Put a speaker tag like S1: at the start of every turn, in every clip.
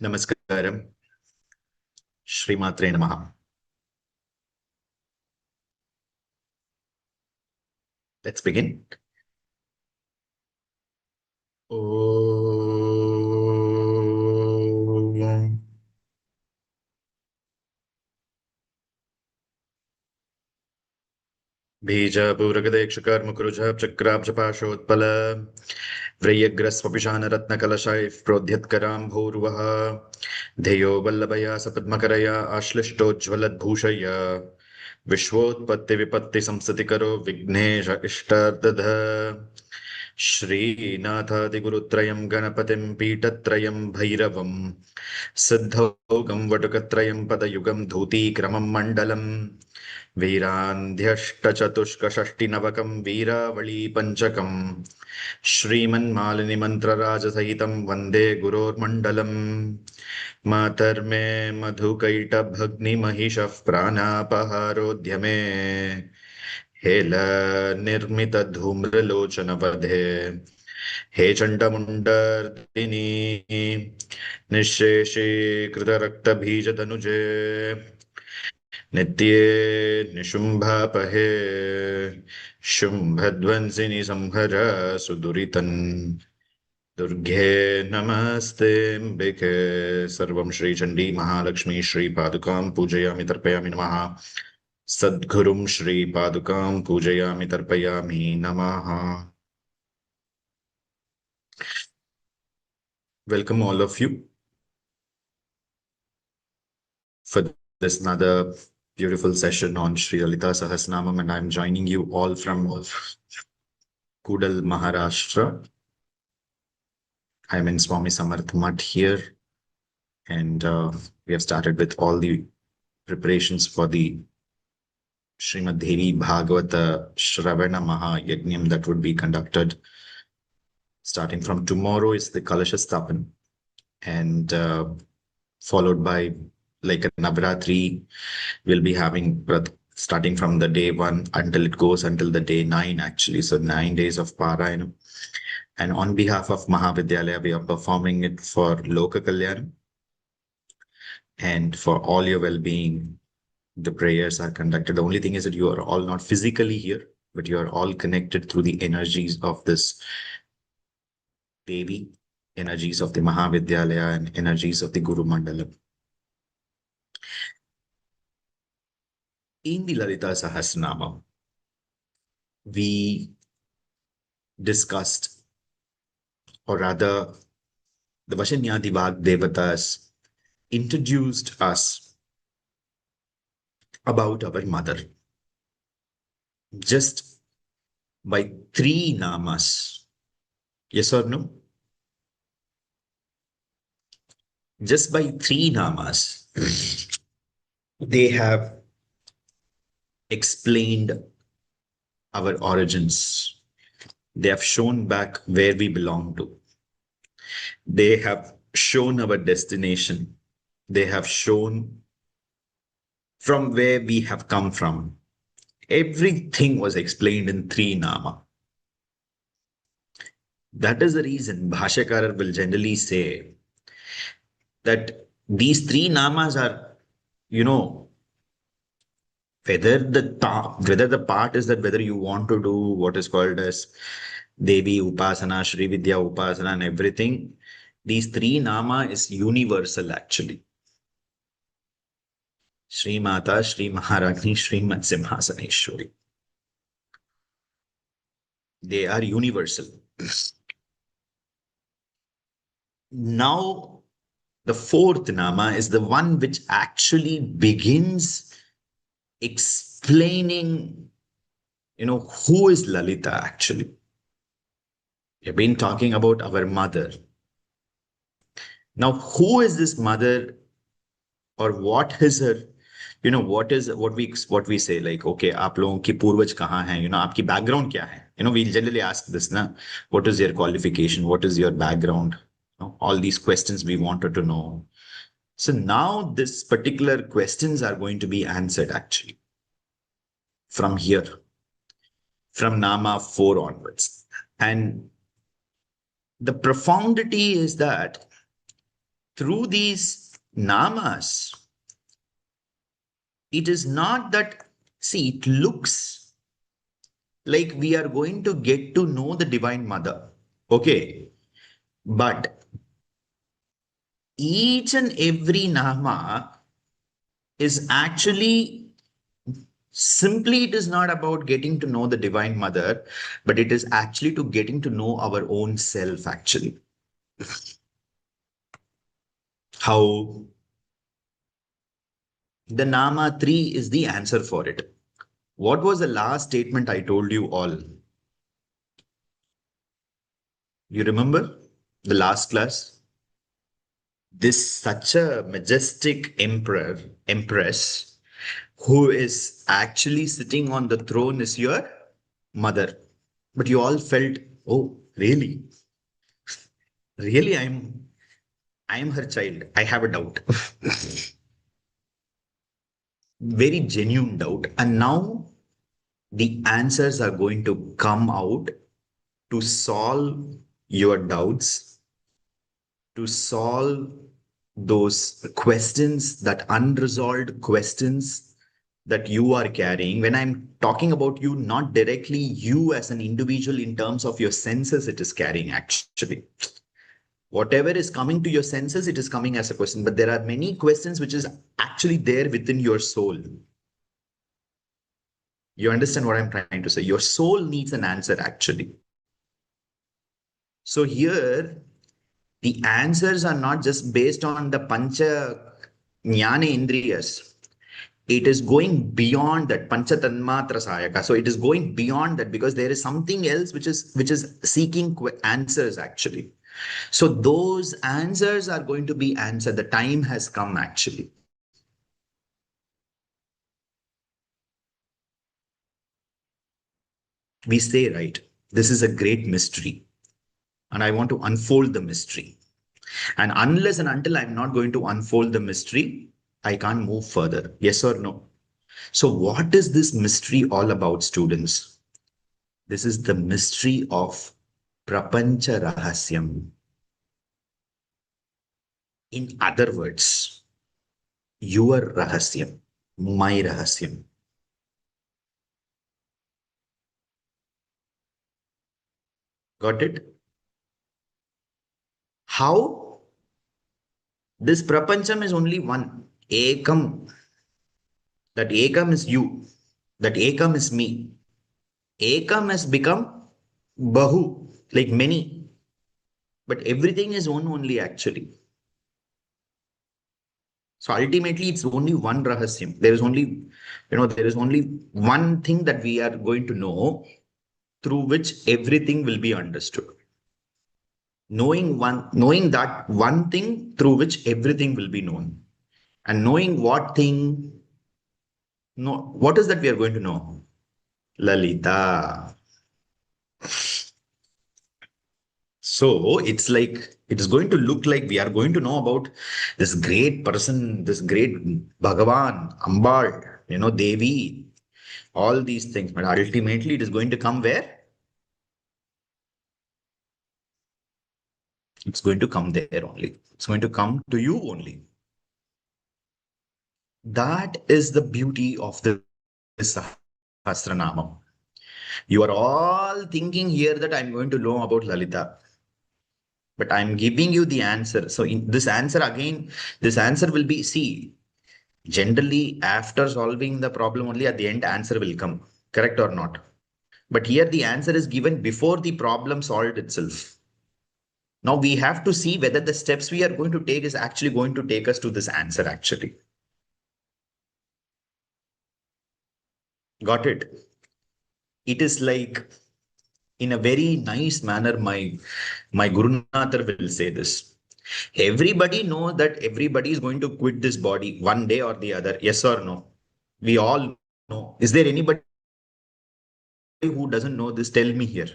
S1: Namaskaram. Shri Maha. Let's begin. Om. Bija Puragadekshakarmukurujapchakrabjapashodpala Vrayagras Papishanarathna-kalashaif-prodhyatkaram-bhurvaha Dheyo Vallabhaya Sapadmakaraya Ashlishtojjvaladbhushaya Vishwotpatti-vipatti-samsatikaro Vignesha Ishtardadha Shri Nathadi-gurutrayam Ganapatim Pitatrayam Bhairavam Siddhogam Vatukatrayam Padayugam Dhuti-kramam Mandalam Veerandhyashta-chatushka-shashti-navakam Veeravali-panchakam Shriman-malini-mantra-raja-sahitam Vande Guror-mandalam Matar-me madhukaita-bhagni-mahishaf prana-paharodhyame Hela-nirmita-dhumra-lochana-vadhe He Chanda-mundardini Nisheshi-krita-rakta-bhija-danuje Nitye Nishumbhapahe Shumbhadvansini Samhara Suduritan Durghe Namaste Mbeke Sarvam Shri Chandi Mahalakshmi Shri Padukam Pujayami Tarpayami Namaha Sadgurum Shri Padukam Pujayami Tarpayami Namaha. Welcome all of you for this another beautiful session on Shri Lalitha Sahasranama, and I'm joining you all from Kudal, Maharashtra. I'm in Swami Samarth Mutt here, and we have started with all the preparations for the Srimad Devi Bhagavata Shravana Maha Yajnam that would be conducted starting from tomorrow. Is the Kalasha Sthapan, and followed by like a Navratri. We'll be having starting from the day 1 until it goes until the day 9 actually. So 9 days of Parayana. And on behalf of Maha Vidyalaya, we are performing it for Loka Kalyan. And for all your well-being, the prayers are conducted. The only thing is that you are all not physically here, but you are all connected through the energies of this Devi, energies of the Maha Vidyalaya, and energies of the Guru Mandalam. In the Lalitha Sahasranama, we discussed, or rather, the Vashanyadi Devatas introduced us about our mother just by 3 Nāmas. Yes or no? Just by 3 Nāmas, they have explained our origins. They have shown back where we belong to. They have shown our destination. They have shown from where we have come from. Everything was explained in 3 Nama. That is the reason Bhāskararāya will generally say that these 3 Namas are, whether the part is that whether you want to do what is called as Devi Upasana, Shri Vidya Upasana and everything, these 3 Nama is universal actually. Shri Mata, Shri Maharagni, Shri Matsimhasaneshwari. They are universal. Now, the 4th Nama is the one which actually begins explaining, who is Lalita actually. We've been talking about our mother. Now, who is this mother, or what is her, what we say, like, okay, aap logon ki purvaj kahan hai, aapki background kya hai? We'll generally ask this, na, what is your qualification? What is your background? All these questions we wanted to know. So now this particular questions are going to be answered actually from here, from Nama 4 onwards. And the profundity is that through these namas, it is not that, see, it looks like we are going to get to know the Divine Mother. Okay. But each and every nama is actually simply, it is not about getting to know the Divine Mother, but it is actually to getting to know our own self, actually. How? The Nama 3 is the answer for it. What was the last statement I told you all? You remember the last class? This such a majestic empress, who is actually sitting on the throne is your mother. But you all felt, oh, really? Really, I am her child. I have a doubt. Very genuine doubt. And now the answers are going to come out to solve your doubts, to solve those questions, that unresolved questions that you are carrying. When I'm talking about you, not directly you as an individual in terms of your senses, it is carrying actually. Whatever is coming to your senses, it is coming as a question. But there are many questions which is actually there within your soul. You understand what I'm trying to say? Your soul needs an answer actually. So here, the answers are not just based on the Pancha Jnana Indriyas. It is going beyond that, Pañcatanmātra-sāyakā. So it is going beyond that because there is something else which is seeking answers actually. So those answers are going to be answered. The time has come actually. We say, right, this is a great mystery. And I want to unfold the mystery. And unless and until I'm not going to unfold the mystery, I can't move further. Yes or no? So what is this mystery all about, students? This is the mystery of Prapancha Rahasyam. In other words, your Rahasyam, my Rahasyam. Got it? How? This Prapancham is only one. Ekam. That Ekam is you. That Ekam is me. Ekam has become Bahu, like many. But everything is one only actually. So ultimately, it's only one Rahasyam. There is only, there is only one thing that we are going to know through which everything will be understood. Knowing that one thing through which everything will be known. And knowing what thing, no, what is that we are going to know? Lalita. So it's like, it is going to look like we are going to know about this great person, this great Bhagavan, Ambal, Devi, all these things. But ultimately it is going to come where? It's going to come there only. It's going to come to you only. That is the beauty of the Sahasranama. You are all thinking here that I'm going to know about Lalita. But I'm giving you the answer. So in this answer again, this answer will be, see, generally after solving the problem only at the end answer will come. Correct or not? But here the answer is given before the problem solved itself. Now we have to see whether the steps we are going to take is actually going to take us to this answer actually. Got it? It is like, in a very nice manner, my Gurunathar will say this. Everybody knows that everybody is going to quit this body one day or the other. Yes or no? We all know. Is there anybody who doesn't know this? Tell me here.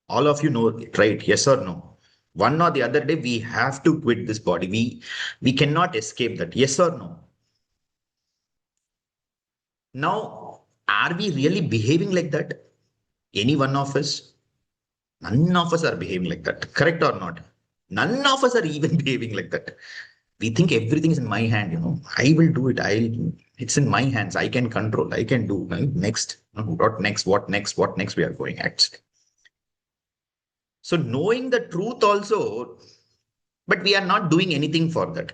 S1: All of you know it, right? Yes or no? One or the other day, we have to quit this body. We cannot escape that. Yes or no? Now, are we really behaving like that? Any one of us? None of us are behaving like that. Correct or not? None of us are even behaving like that. We think everything is in my hand, I will do it. It's in my hands. I can control. I can do. Next. What next? What next? What next? We are going actually. So knowing the truth also, but we are not doing anything for that.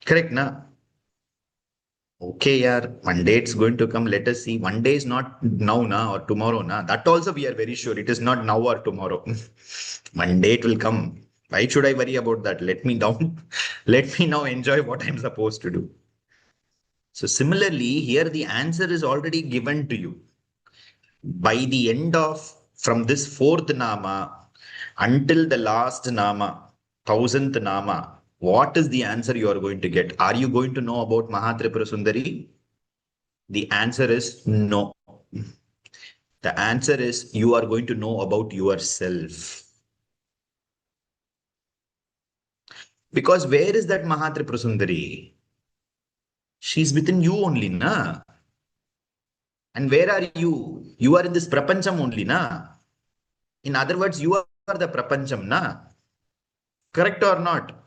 S1: Correct, na? Okay, yeah, one day it's going to come. Let us see. One day is not now, na, or tomorrow, na. That also we are very sure. It is not now or tomorrow. One day it will come. Why should I worry about that? Let me down. Let me now enjoy what I'm supposed to do. So similarly, here the answer is already given to you. By the end of, from this fourth Nama until the last Nama, 1000th Nama, what is the answer you are going to get? Are you going to know about Mahatripura Sundari? The answer is no. The answer is you are going to know about yourself. Because where is that Mahatripura Sundari? She's within you only, na? And where are you? You are in this prapancham only, na? In other words, you are the prapancham, na? Correct or not?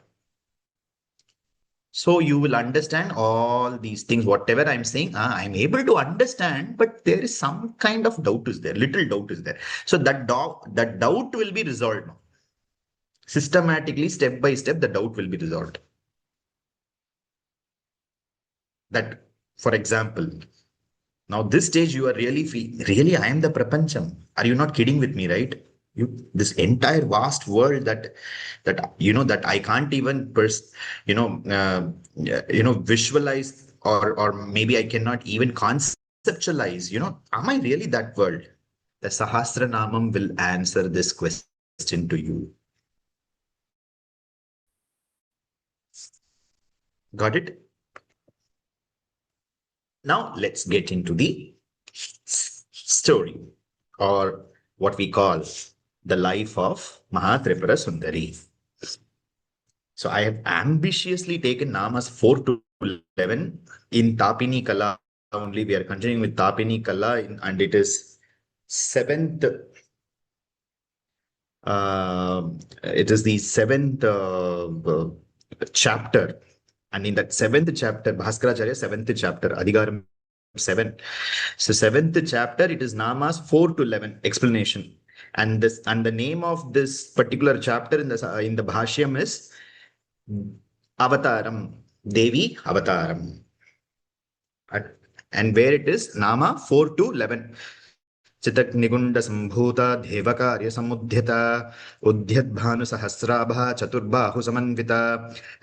S1: So you will understand all these things, whatever I'm saying, I'm able to understand, but there is some kind of doubt is there, little doubt is there. So that doubt will be resolved now. Systematically, step by step, the doubt will be resolved. That, for example, now this stage you are really, I am the prapancham. Are you not kidding with me, right? This entire vast world that I can't even visualize, or maybe I cannot even conceptualize. Am I really that world? The Sahasranamam will answer this question to you. Got it? Now let's get into the story, or what we call the life of Mahatripura Sundari. So I have ambitiously taken Namas 4 to 11 in Tapini Kala only. We are continuing with Tapini Kala, and it is 7th. It is the 7th chapter. And in that 7th chapter, Bhaskararāya 7th chapter, Adhigaram 7. So 7th chapter, it is Namas 4 to 11 explanation. And the name of this particular chapter in the Bhāṣyam is Avataram, Devi Avataram. And where it is, Nama 4 to 11. Cidagni-kuṇḍa-sambhūtā, Devakārya-samudyatā, Udyadbhānu-sahasrābhā, Caturbāhu-samanvitā,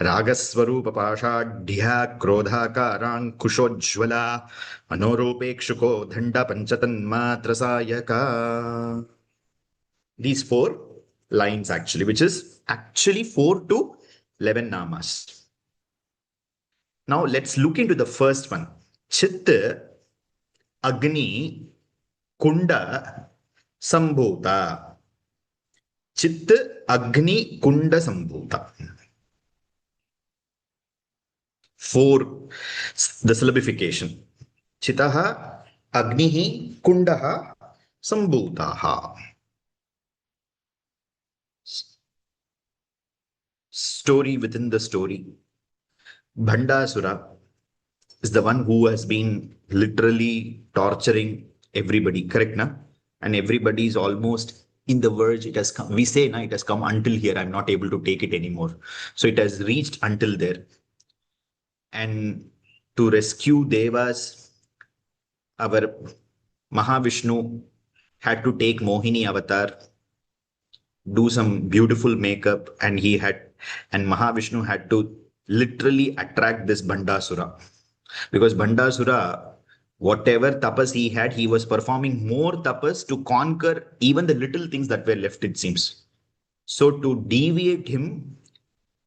S1: Rāgasvarūpa-pāśāḍhyā, Krodhākārāṅkuśojjvalā, Manorūpekṣu-kodaṇḍā, Pañcatanmātra-sāyakā. These 4 lines actually, which is actually 4 to 11 namas. Now let's look into the first one. Cidagni-kuṇḍa-sambhūtā. Cidagni-kuṇḍa-sambhūtā. 4, the syllabification. Chitaha, Agnihi, Kundaha, Sambhūtaha. Story within the story. Bhandasura is the one who has been literally torturing everybody, correct, na? And everybody is almost in the verge. It has come. We say, na, it has come until here. I'm not able to take it anymore. So it has reached until there. And to rescue Devas, our Mahavishnu had to take Mohini avatar, do some beautiful makeup, and Mahavishnu had to literally attract this Bhandasura. Because Bhandasura, whatever tapas he had, he was performing more tapas to conquer even the little things that were left, it seems. So to deviate him,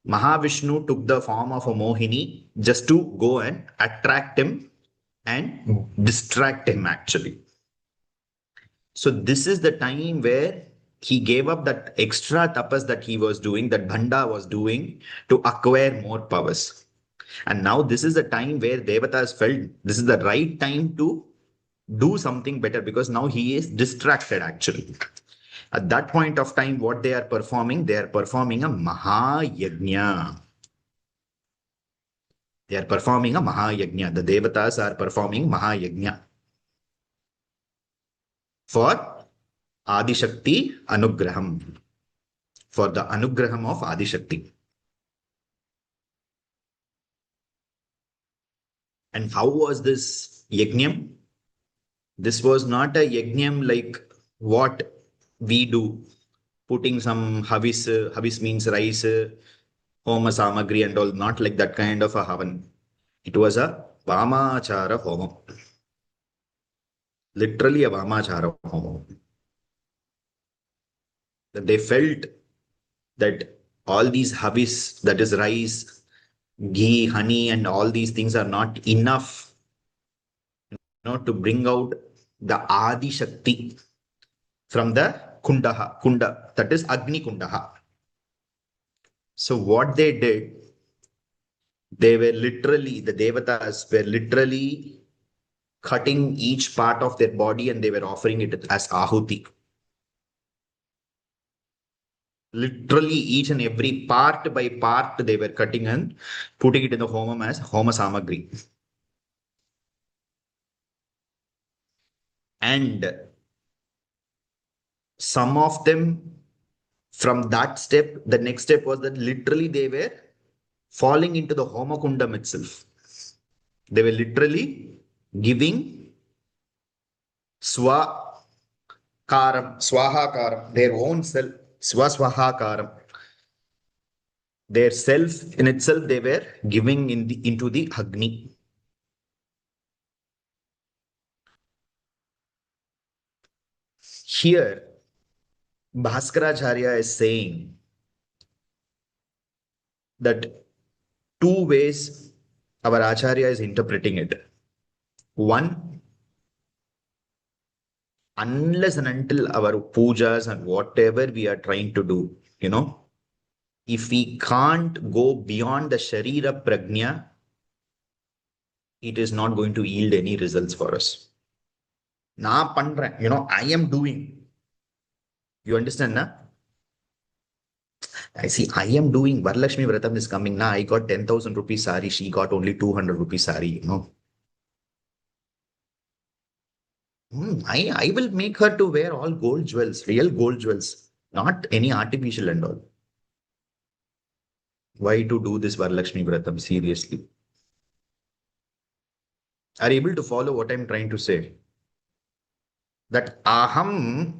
S1: Mahavishnu took the form of a Mohini just to go and attract him and distract him actually. So this is the time where he gave up that extra tapas that he was doing, that Bhanda was doing, to acquire more powers. And now this is the time where Devatas felt this is the right time to do something better, because now he is distracted actually. At that point of time, what they are performing? They are performing a Maha Yajna. They are performing a Maha Yajna. The Devatas are performing Maha Yajna for Adi Shakti Anugraham. For the Anugraham of Adi Shakti. And how was this Yajnam? This was not a Yajnam like what we do. Putting some havis means rice, homa samagri and all, not like that kind of a havan. It was a Vamachara Homa. Literally a Vamachara Homa. They felt that all these havis, that is rice, ghee, honey, and all these things are not enough, to bring out the Adi Shakti from the Kunda, that is Agni-kuṇḍa. So what they did, the Devatas were literally cutting each part of their body and they were offering it as Ahuti. Literally each and every part by part they were cutting and putting it in the homam as Homa Samagri. And some of them, from that step, the next step was that literally they were falling into the Homa Kundam itself. They were literally giving Swahakaram, their own self, Swahakaram. Their self in itself, they were giving into the Agni. Here, Bhaskararāya is saying that two ways our Acharya is interpreting it. One, unless and until our pujas and whatever we are trying to do, if we can't go beyond the Sharira Prajna, it is not going to yield any results for us. Na pandren, I am doing. You understand, na? I see, I am doing. Varalakshmi Vratam is coming. Now I got 10,000 rupees sari. She got only 200 rupees sari, I will make her to wear all gold jewels, real gold jewels, not any artificial and all. Why to do this Varalakshmi Vratam? Seriously. Are you able to follow what I'm trying to say? That aham,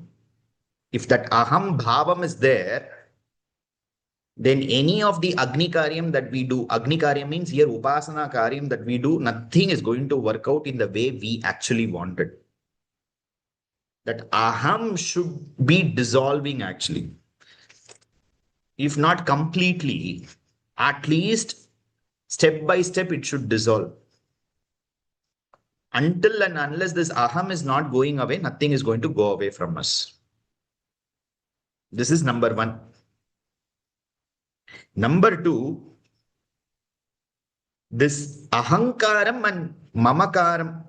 S1: if that aham bhavam is there, then any of the Agni Karyam that we do, Agni Karyam means here Upasana Karyam that we do, nothing is going to work out in the way we actually wanted. That aham should be dissolving actually. If not completely, at least step by step it should dissolve. Until and unless this aham is not going away, nothing is going to go away from us. This is number one. Number two, this ahankaram and mamakaram.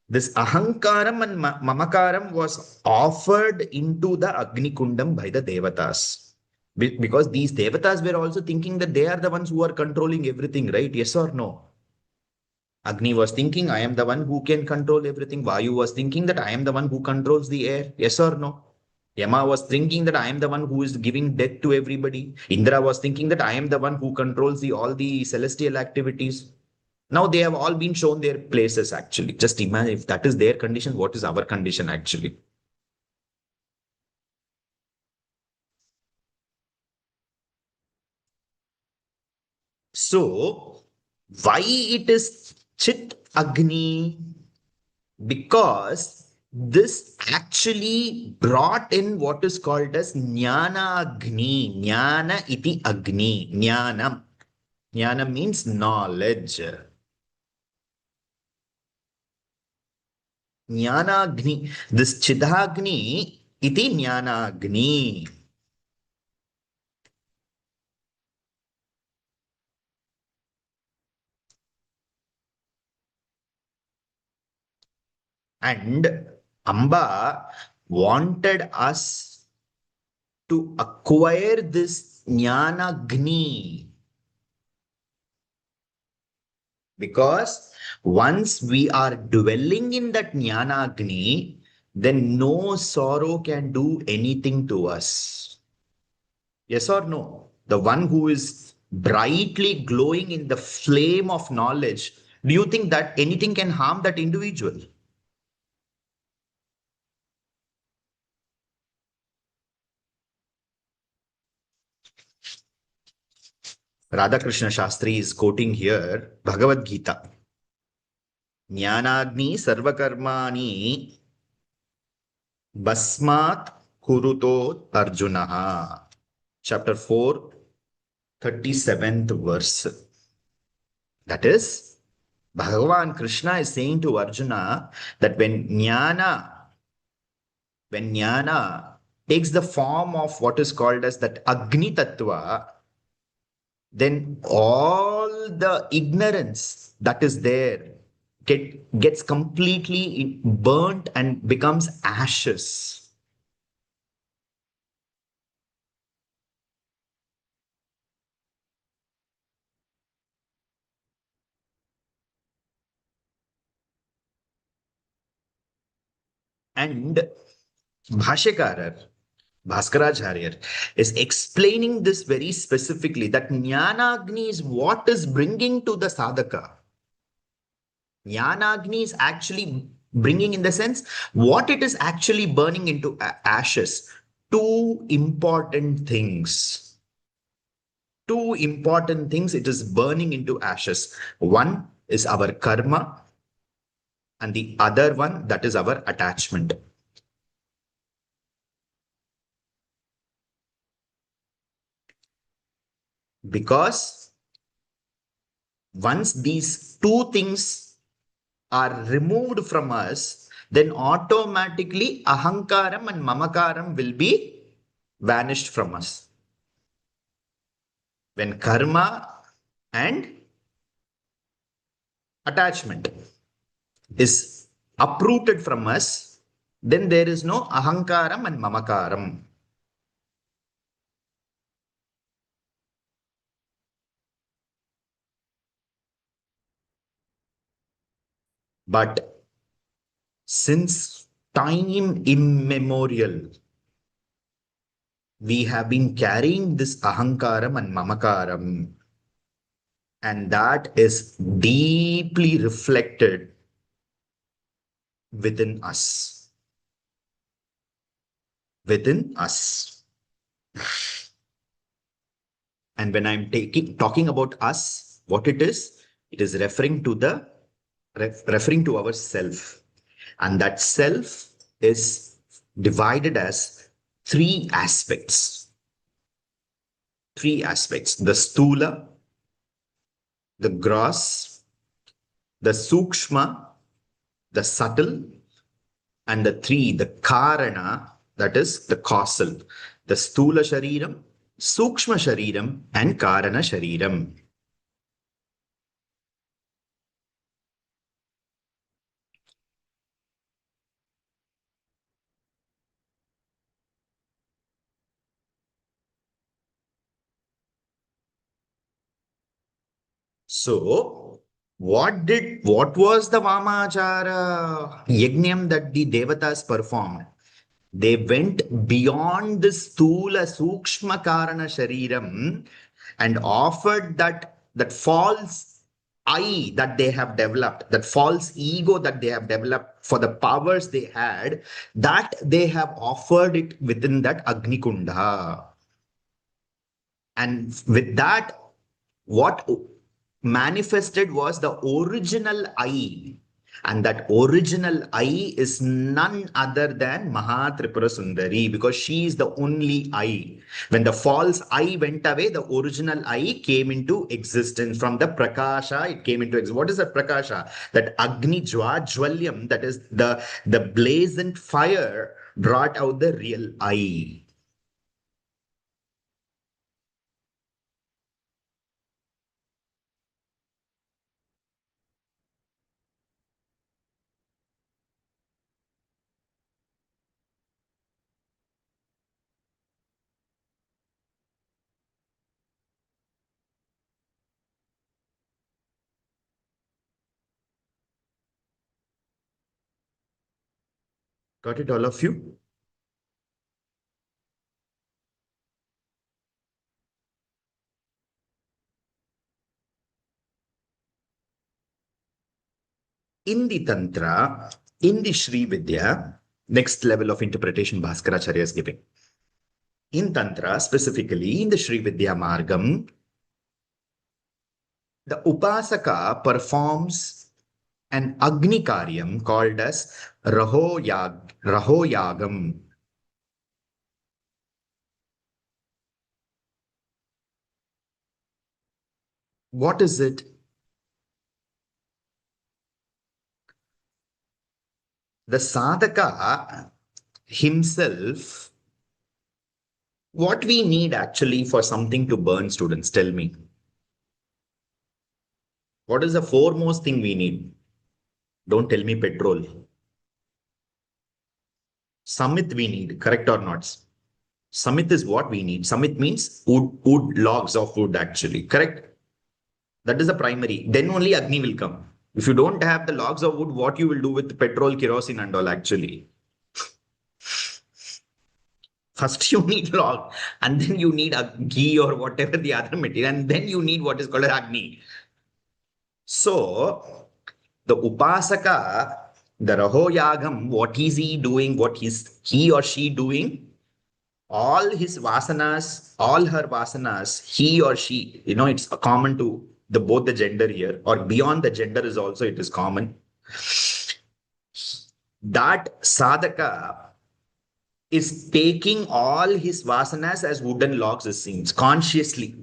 S1: This ahankaram and mamakaram was offered into the Agni Kundam by the Devatas. Because these Devatas were also thinking that they are the ones who are controlling everything, right? Yes or no? Agni was thinking, I am the one who can control everything. Vayu was thinking that I am the one who controls the air. Yes or no? Yama was thinking that I am the one who is giving death to everybody. Indra was thinking that I am the one who controls all the celestial activities. Now they have all been shown their places actually. Just imagine if that is their condition, what is our condition actually? So, why it is Chit Agni? Because this actually brought in what is called as Jnana Agni. Jnana iti Agni. Jnanam. Jnana means knowledge. Jnana Agni. This Cidagni iti Jnana Agni. And Amba, wanted us to acquire this jnana-agni. Because once we are dwelling in that jnana-agni, then no sorrow can do anything to us. Yes or no? The one who is brightly glowing in the flame of knowledge, do you think that anything can harm that individual? Radhakrishna Shastri is quoting here Bhagavad Gita. Jnanagni sarvakarmani basmat kuruto arjunaha. Chapter 4, 37th verse. That is, Bhagavan Krishna is saying to Arjuna that when jnana takes the form of what is called as that Agni Tattva, then all the ignorance that is there gets completely burnt and becomes ashes. And Bhashyakarar, Bhaskararāya is explaining this very specifically that Jnana-agni is what is bringing to the sadhaka. Jnana-agni is actually bringing in the sense what it is actually burning into ashes. Two important things. Two important things it is burning into ashes. One is our karma, and the other one, that is our attachment. Because once these two things are removed from us, then automatically ahankaram and mamakaram will be vanished from us. When karma and attachment is uprooted from us, then there is no ahankaram and mamakaram. But since time immemorial, we have been carrying this ahankaram and mamakaram, and that is deeply reflected within us. Within us. And when I'm talking about us, what it is referring to referring to our self. And that self is divided as three aspects. Three aspects: the stula, the gross, the sukshma, the subtle, and the three, the karana, that is the causal. The stula shariram, sukshma shariram, and karana shariram. So, what was the Vamachara yajnam that the devatas performed? They went beyond the stula sukshma karana shariram and offered that false I that they have developed, that false ego that they have developed for the powers they had, that they have offered it within that Agni Kunda. And with that, what manifested was the original I. And that original I is none other than Maha Tripura Sundari, because she is the only I. When the false I went away, the original I came into existence. From the Prakasha, it came into existence. What is that Prakasha? That Agni Jwalyam, that is the blazing fire, brought out the real I. Got it, all of you? In the Tantra, in the Shri Vidya, next level of interpretation Bhaskararāya is giving. In Tantra, specifically in the Shri Vidya Margam, the Upasaka performs an Agni Karyam called as Rahoyagam. What is it? The sadhaka himself, what we need actually for something to burn, students, tell me. What is the foremost thing we need? Don't tell me petrol. Samit we need, correct or not? Samit is what we need. Samit means wood, logs of wood actually, correct? That is the primary. Then only Agni will come. If you don't have the logs of wood, what you will do with petrol, kerosene and all actually? First you need log and then you need a ghee or whatever the other material and then you need what is called Agni. So the Upasaka, the Rahoyagam, what is he doing? What is he or she doing? All his vasanas, all her vasanas, he or she, it's common to both the gender here, or beyond the gender is also, it is common. That sadhaka is taking all his vasanas as wooden logs, it seems, consciously.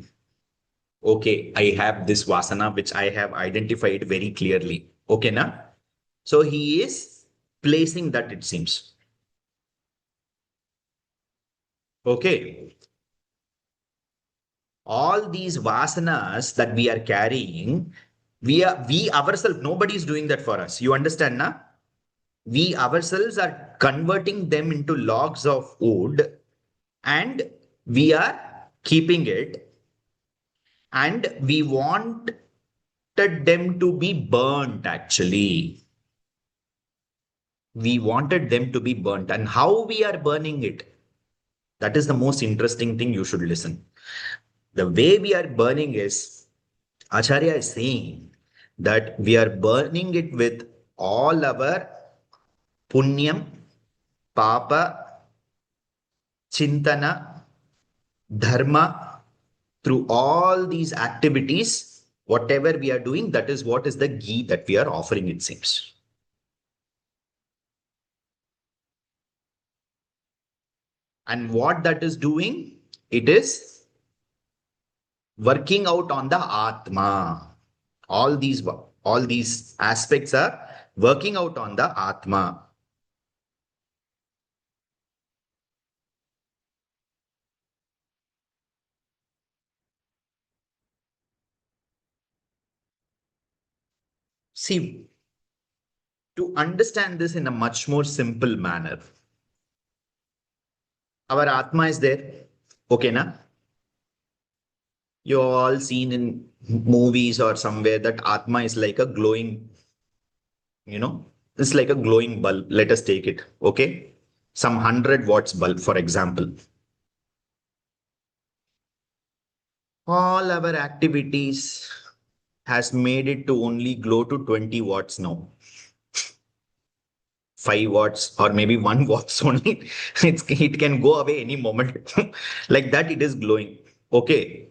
S1: Okay, I have this vasana, which I have identified very clearly. Okay, na? So he is placing that, it seems. Okay. All these vasanas that we are carrying, we ourselves, nobody is doing that for us. You understand, na? We ourselves are converting them into logs of wood and we are keeping it and we wanted them to be burnt actually. We wanted them to be burnt, and how we are burning it, that is the most interesting thing. You should listen. The way we are burning is, Acharya is saying that we are burning it with all our punyam, papa, chintana, dharma, through all these activities, whatever we are doing, that is what is the ghee that we are offering, it seems. And what that is doing, it is working out on the Atma. All these aspects are working out on the Atma. See, to understand this in a much more simple manner, our Atma is there. Okay, na? You all seen in movies or somewhere that Atma is like a glowing, it's like a glowing bulb. Let us take it. Okay. Some 100 watts bulb, for example. All our activities has made it to only glow to 20 watts now. 5 watts or maybe 1 watts only. It can go away any moment. Like that, it is glowing. Okay.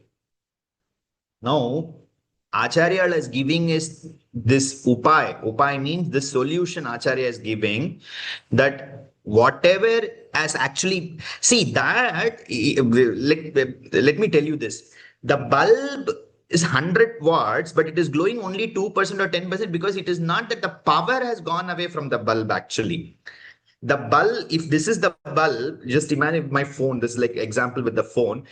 S1: Now, Acharya is giving us this upay. Upay means the solution Acharya is giving, that whatever has actually, see that, let me tell you this. The bulb is 100 watts, but it is glowing only 2% or 10% because it is not that the power has gone away from the bulb actually. The bulb, if this is the bulb, just imagine my phone, this is like example with the phone.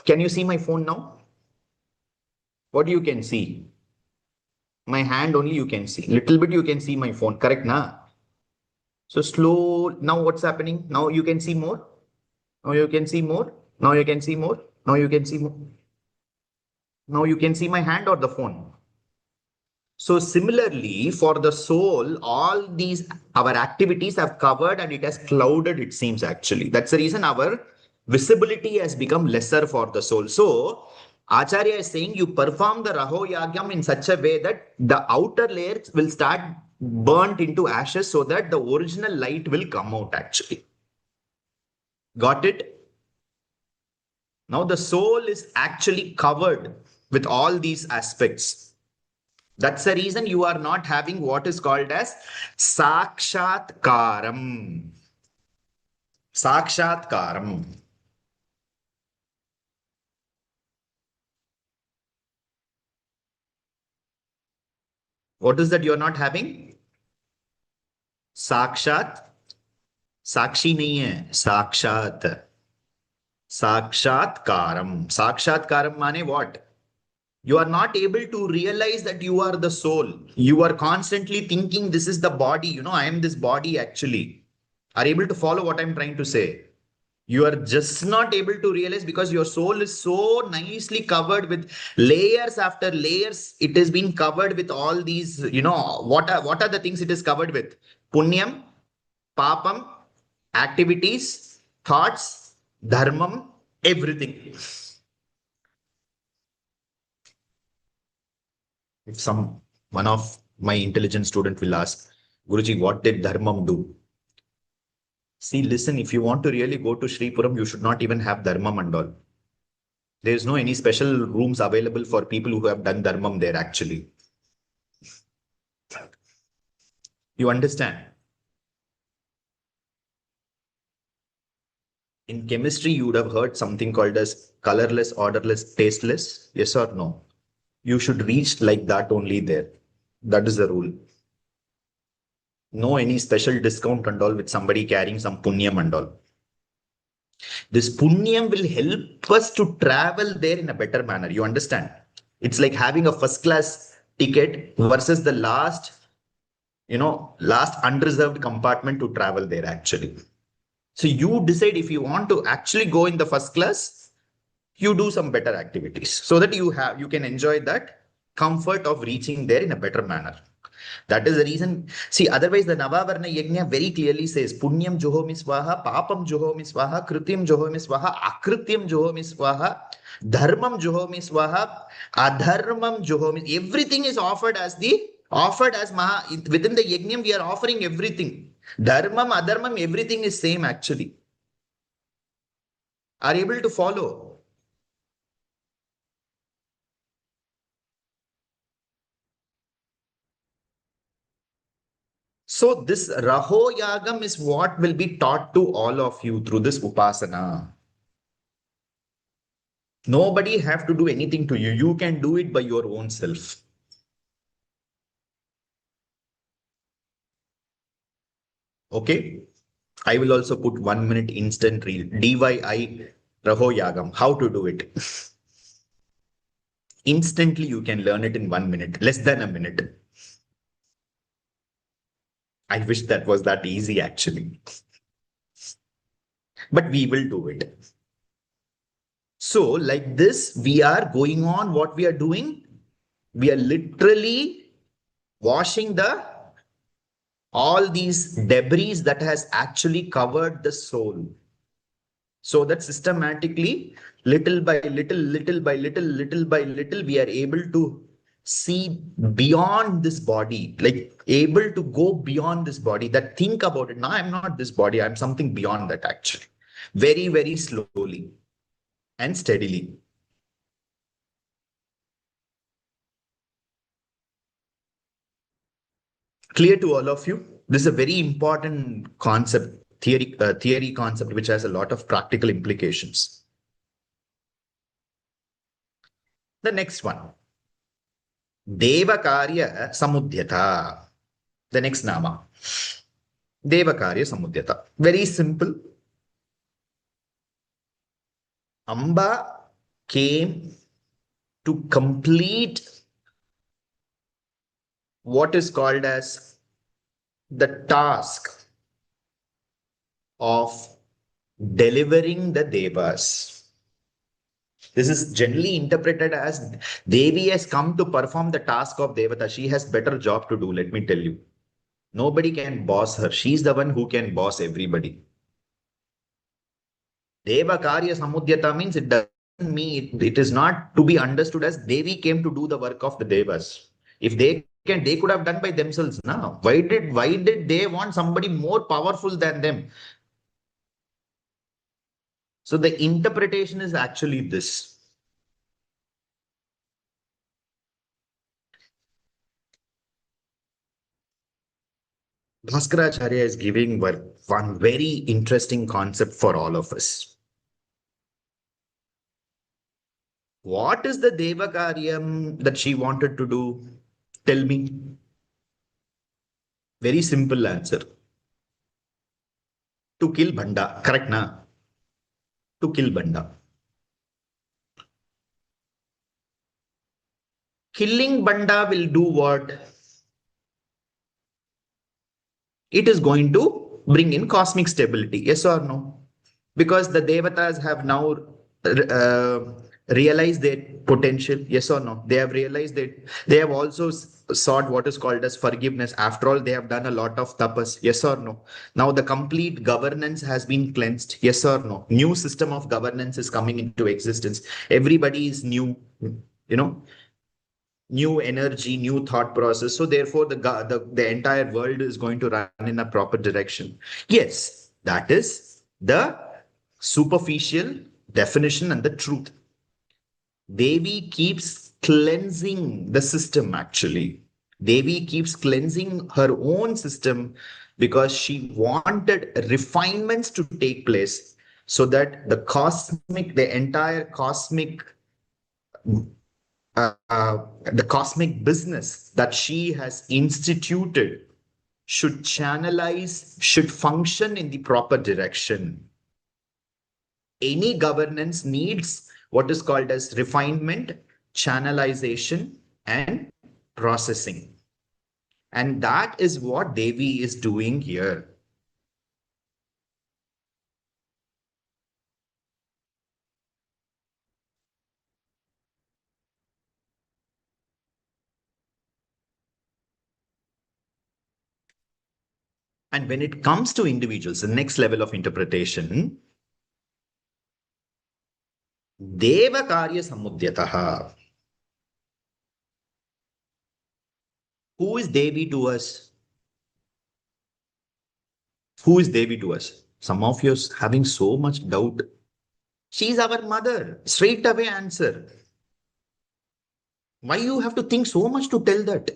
S1: Can you see my phone now? What you can see? My hand only you can see. Little bit you can see my phone, correct na? So slow, now what's happening? Now you can see more. Now you can see more. Now you can see more. Now you can see more. Now you can see my hand or the phone. So similarly, for the soul, all these our activities have covered and it has clouded, it seems actually. That's the reason our visibility has become lesser for the soul. So Acharya is saying you perform the Raho Yagyam in such a way that the outer layers will start burnt into ashes so that the original light will come out actually. Got it? Now the soul is actually covered with all these aspects. That's the reason you are not having what is called as Sakshatkaram. Sakshatkaram. What is that you are not having? Sakshat. Sakshi nahi hai. Sakshat. Sakshatkaram. Sakshatkaram mane what? You are not able to realize that you are the soul. You are constantly thinking this is the body. I am this body actually. Are able to follow what I'm trying to say? You are just not able to realize because your soul is so nicely covered with layers after layers. It has been covered with all these, what are the things it is covered with? Punyam, papam, activities, thoughts, dharmam, everything. If one of my intelligent student will ask, Guruji, what did dharmam do? See, listen, if you want to really go to Sripuram, you should not even have dharmam and all. There is no any special rooms available for people who have done dharmam there actually. You understand? In chemistry, you would have heard something called as colorless, orderless, tasteless. Yes or no? You should reach like that only there. That is the rule. No any special discount and all with somebody carrying some punyam and all. This punyam will help us to travel there in a better manner. You understand? It's like having a first class ticket versus the last unreserved compartment to travel there actually. So you decide if you want to actually go in the first class, you do some better activities so that you can enjoy that comfort of reaching there in a better manner. That is the reason. See, otherwise the Navavarna Yajna very clearly says Punyam Juhomi Swaha, Papam Juhomi Swaha, Krityam Juhomi Swaha, Akrityam Juhomi Swaha, Dharmam Juhomi Swaha, Adharmam Juhomi. Everything is offered as Maha. Within the Yajnam, we are offering everything. Dharmam, Adharmam, everything is same actually. Are able to follow? So this Raho Yagam is what will be taught to all of you through this Upasana. Nobody have to do anything to you. You can do it by your own self. Okay. I will also put 1 minute instant reel. DYI Raho Yagam. How to do it. Instantly you can learn it in 1 minute. Less than a minute. I wish that was that easy actually. But we will do it. So like this, we are going on what we are doing. We are literally washing all these debris that has actually covered the soul. So that systematically, little by little, little by little, little by little, we are able to see beyond this body, like able to go beyond this body, that think about it. Now I'm not this body, I'm something beyond that actually. Very, very slowly and steadily. Clear to all of you? This is a very important concept, theory concept, which has a lot of practical implications. The next one, Devakārya-samudyatā. The next Nama, Devakārya-samudyatā. Very simple. Amba came to complete what is called as the task of delivering the Devas. This is generally interpreted as Devi has come to perform the task of Devata. She has better job to do, let me tell you. Nobody can boss her. She's the one who can boss everybody. Devakārya-samudyatā means it doesn't mean it is not to be understood as Devi came to do the work of the Devas. If they can, they could have done by themselves now. Why did they want somebody more powerful than them? So the interpretation is actually this. Bhaskararāya is giving one very interesting concept for all of us. What is the Devakaryam that she wanted to do? Tell me. Very simple answer. To kill Bhanda. Correct, na? To kill Bhanda. Killing Bhanda will do what? It is going to bring in cosmic stability. Yes or no? Because the Devatas have now realized their potential. Yes or no? They have realized that they have also sought what is called as forgiveness. After all, they have done a lot of tapas. Yes or no? Now the complete governance has been cleansed. Yes or no? New system of governance is coming into existence. Everybody is new, new energy, new thought process. So therefore, the entire world is going to run in a proper direction. Yes, that is the superficial definition and the truth. Devi keeps cleansing the system, actually. Devi keeps cleansing her own system because she wanted refinements to take place so that the entire cosmic the cosmic business that she has instituted should should function in the proper direction. Any governance needs what is called as refinement, channelization, and processing. And that is what Devi is doing here. And when it comes to individuals, the next level of interpretation, Devakārya-samudyatā. Who is Devi to us? Who is Devi to us? Some of you are having so much doubt. She is our mother. Straight away answer. Why you have to think so much to tell that?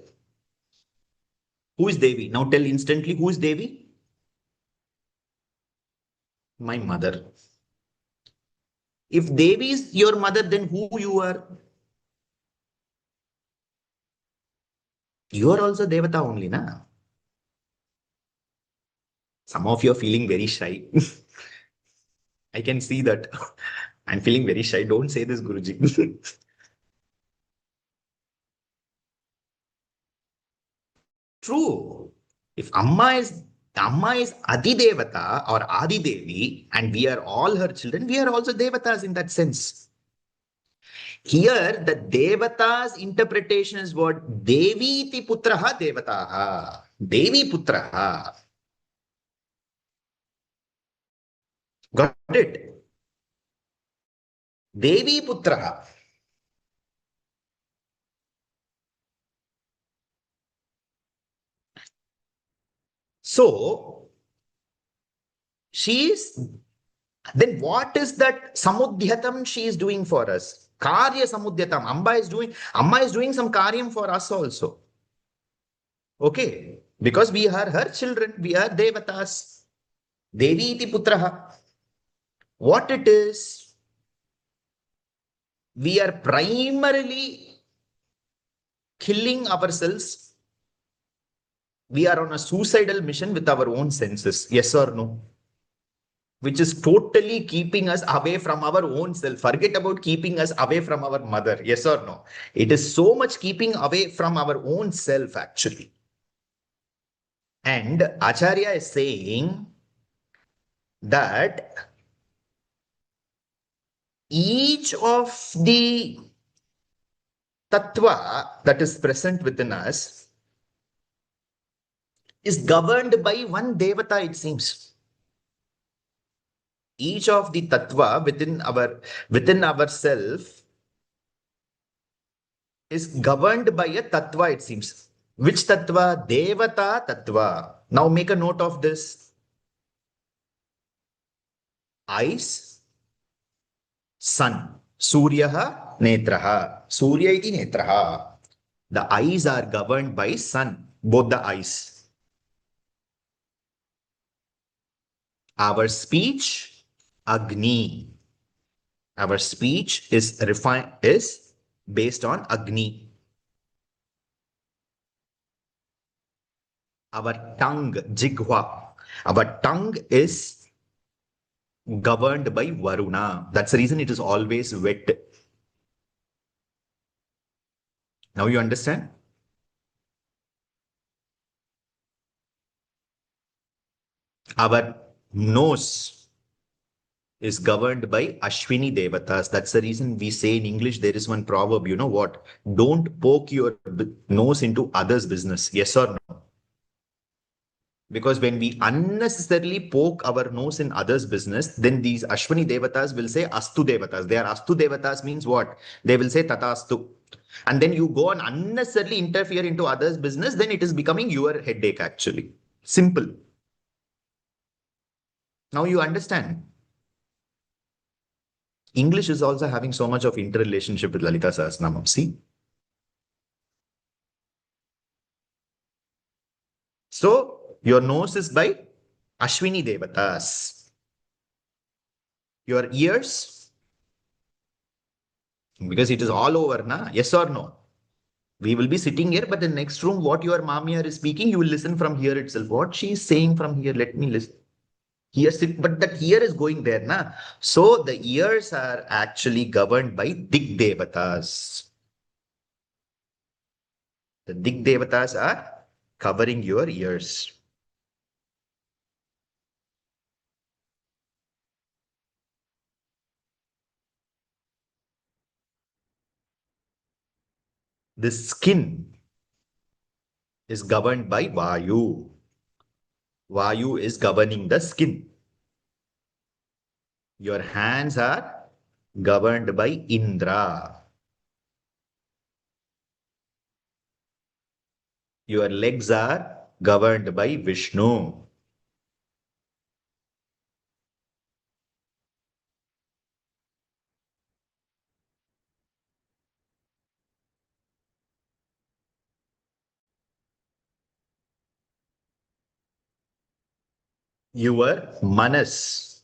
S1: Who is Devi? Now tell instantly, who is Devi? My mother. If Devi is your mother, then who you are? You are also Devata only, na? Some of you are feeling very shy. I can see that. I'm feeling very shy. Don't say this, Guruji. True. If Amma is Adi Devata or Adi Devi, and we are all her children, we are also Devatas in that sense. Here, the Devata's interpretation is what? Devi iti putraha Devataha. Devi putraha. Got it? Devi putraha. So, then what is that samudhyatam she is doing for us? Karya samudhyatam. Amma is doing some karyam for us also. Okay. Because we are her children. We are devatas. Devi iti putraha. What it is? We are primarily killing ourselves. We are on a suicidal mission with our own senses. Yes or no? Which is totally keeping us away from our own self. Forget about keeping us away from our mother. Yes or no? It is so much keeping away from our own self, actually. And Acharya is saying that each of the tattva that is present within us is governed by one devata, it seems. Each of the tattva within ourself is governed by a tattva, it seems. Which tattva? Devata tattva. Now make a note of this. Eyes, sun. Suryaha, netraha. Surya iti netraha. The eyes are governed by sun, both the eyes. Our speech, Agni. Our speech is based on Agni. Our tongue, Jighva. Our tongue is governed by Varuna. That's the reason it is always wet. Now you understand? Our nose is governed by Ashwini Devatas. That's the reason we say in English there is one proverb, you know what? Don't poke your nose into others' business. Yes or no? Because when we unnecessarily poke our nose in others' business, then these Ashwini Devatas will say Astu Devatas. Their Astu Devatas means what? They will say Tatastu. And then you go and unnecessarily interfere into others' business, then it is becoming your headache actually. Simple. Now you understand. English is also having so much of interrelationship with Lalitha Sahasranama. See? So, your nose is by Ashwini Devatas. Your ears, because it is all over, na? Yes or no? We will be sitting here, but the next room, what your Mamiar is speaking, you will listen from here itself. What she is saying from here, let me listen. Here, but that ear is going there, na? So the ears are actually governed by Dig Devatas. The Dig Devatas are covering your ears. The skin is governed by Vayu. Vayu is governing the skin. Your hands are governed by Indra. Your legs are governed by Vishnu. Your Manas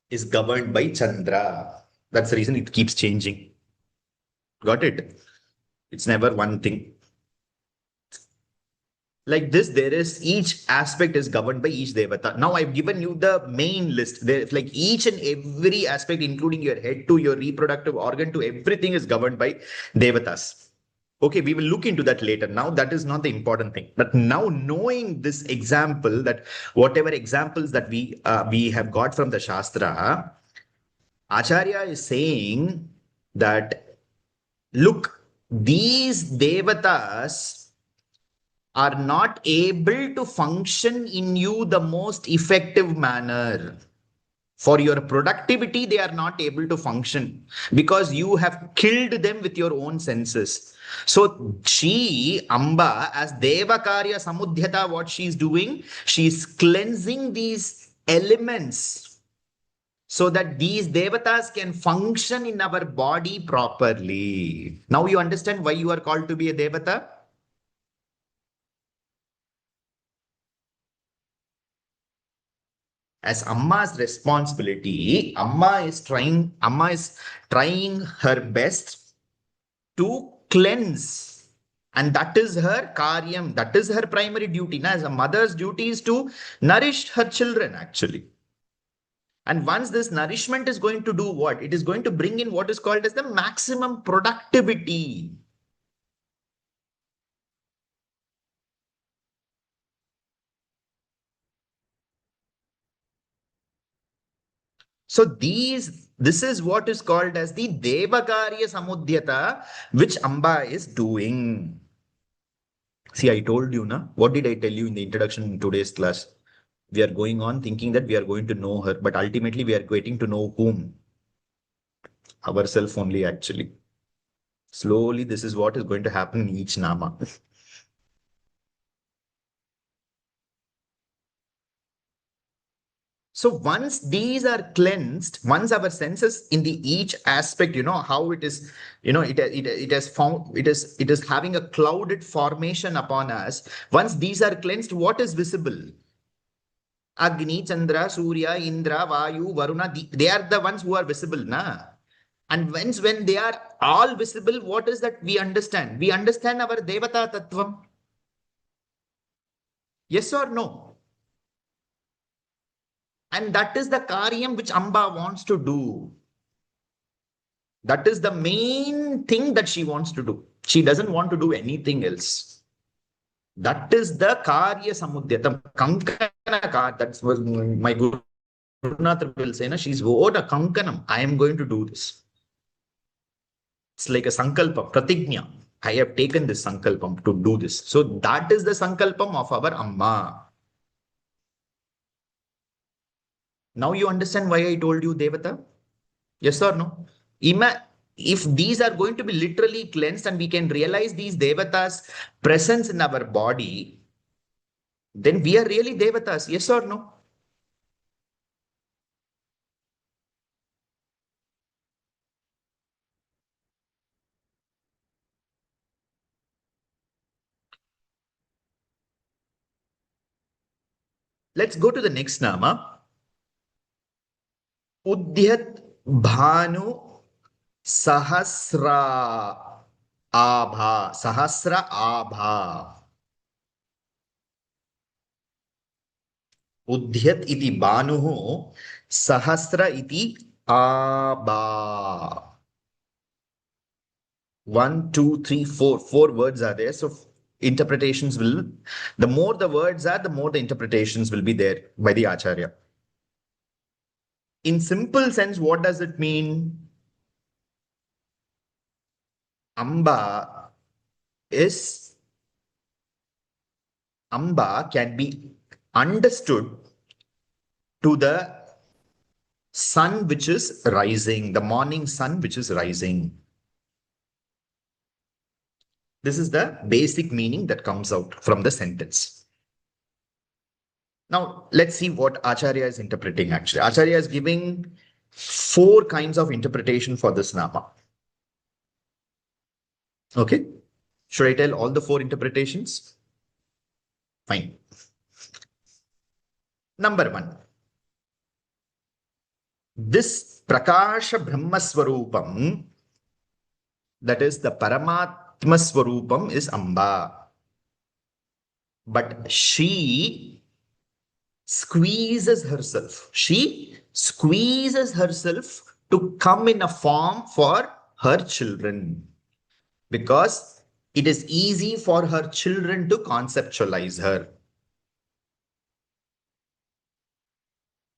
S1: is governed by Chandra. That's the reason it keeps changing. Got it? It's never one thing. Like this, there is each aspect is governed by each devata. Now I've given you the main list. There's like each and every aspect, including your head to your reproductive organ to everything is governed by devatas. Okay, we will look into that later. Now that is not the important thing. But now knowing this example, that whatever examples that we have got from the Shastra, Acharya is saying that look, these devatas are not able to function in you the most effective manner. For your productivity, they are not able to function because you have killed them with your own senses. So she, Amba, as Devakārya-samudyatā, what she is doing, she is cleansing these elements so that these devatas can function in our body properly. Now you understand why you are called to be a devata? As Amma's responsibility, Amma is trying her best to cleanse. And that is her karyam, that is her primary duty. Now, as a mother's duty is to nourish her children, actually. And once this nourishment is going to do what? It is going to bring in what is called as the maximum productivity. So this is what is called as the Devakārya-samudyatā, which Amba is doing. See, I told you, na? What did I tell you in the introduction in today's class? We are going on thinking that we are going to know her, but ultimately we are getting to know whom? Ourselves only, actually. Slowly, this is what is going to happen in each Nama. So once these are cleansed, once our senses in the each aspect, how it is, it has found, it is having a clouded formation upon us. Once these are cleansed, what is visible? Agni, Chandra, Surya, Indra, Vayu, Varuna, they are the ones who are visible, na? And when they are all visible, what is that we understand? We understand our Devata Tattvam. Yes or no? And that is the karyam which Amba wants to do. That is the main thing that she wants to do. She doesn't want to do anything else. That is the karya samudyata. Kankana kar. That's what my Gurunath will say. She's what a kankanam. I am going to do this. It's like a sankalpa, pratignya. I have taken this sankalpam to do this. So that is the sankalpam of our Amma. Now you understand why I told you Devata? Yes or no? If these are going to be literally cleansed and we can realize these Devatas' presence in our body, then we are really Devatas. Yes or no? Let's go to the next Nama. Udyadbhānu-sahasrābhā. Udyat iti bhanuhu, sahasra iti abha. 1, 2, 3, 4. 4 words are there. So interpretations will, the more the words are, the more the interpretations will be there by the Acharya. In simple sense, what does it mean? Amba can be understood to the sun which is rising, the morning sun which is rising. This is the basic meaning that comes out from the sentence. Now, let's see what Acharya is interpreting actually. Acharya is giving 4 kinds of interpretation for this Nama. Okay. Should I tell all the 4 interpretations? Fine. Number 1. This Prakasha Brahma Swarupam, that is the Paramatma Swarupam, is Amba. But she squeezes herself. She squeezes herself to come in a form for her children, because it is easy for her children to conceptualize her.